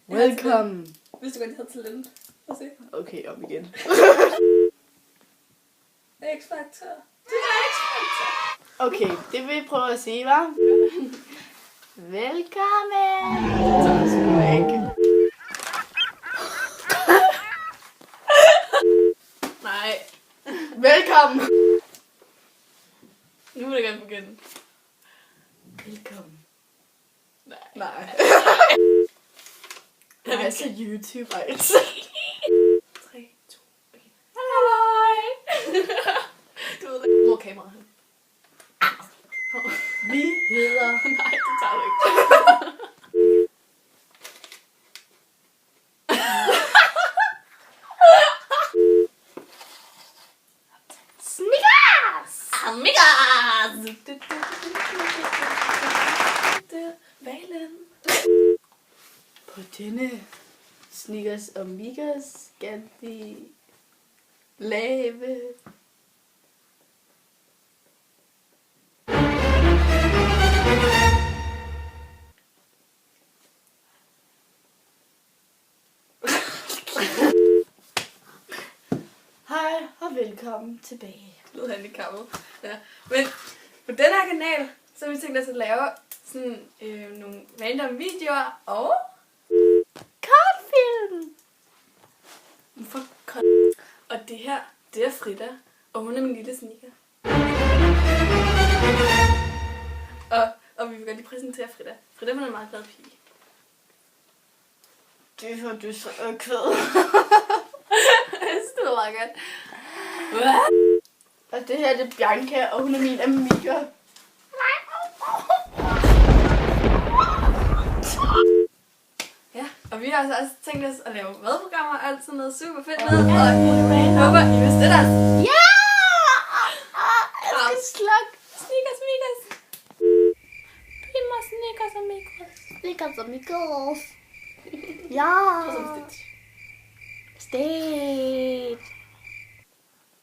Welcome. Hvis du godt, jeg havde talent. Prøv at se. Okay, om igen. X-Factor. Det er X-Factor. Okay, det vil jeg prøve at sige, hva'? Velkommen. Det sgu ikke. Nej. Velkommen. Nu vil jeg gerne begynde. Velkommen. Nej. Det er så YouTube, altså. 3, 2, 1. Halløj. Du ved det. Hvor er kameraet hen? Vi hedder... Nej, det tager du ikke. Snickers! Amigas! Valen. På denne Snickers og Migas skal vi lave... Hej og velkommen tilbage. Lød handicappet. Ja. Men på den her kanal, så har vi tænkt os at lave sådan nogle random videoer og Kortfilm! og det her, det er Frida, og hun er min lille sneaker. Og vi vil godt lige præsentere Frida. Frida hun er en meget glad pige. Det er for du så kød. Jeg synes, det var meget godt. Og det her det er Bianca, og hun er min amiga. Ja, og vi har altså også tænkt os at lave madprogrammer og alt sådan noget super fedt med. Og jeg håber, I vil støtte os. Ja! Jeg skal slukke. Snickers, Snickers. Prima Snickers og Mikros. Snickers og Mikkels. Ja. Og så Stitch. Stitch.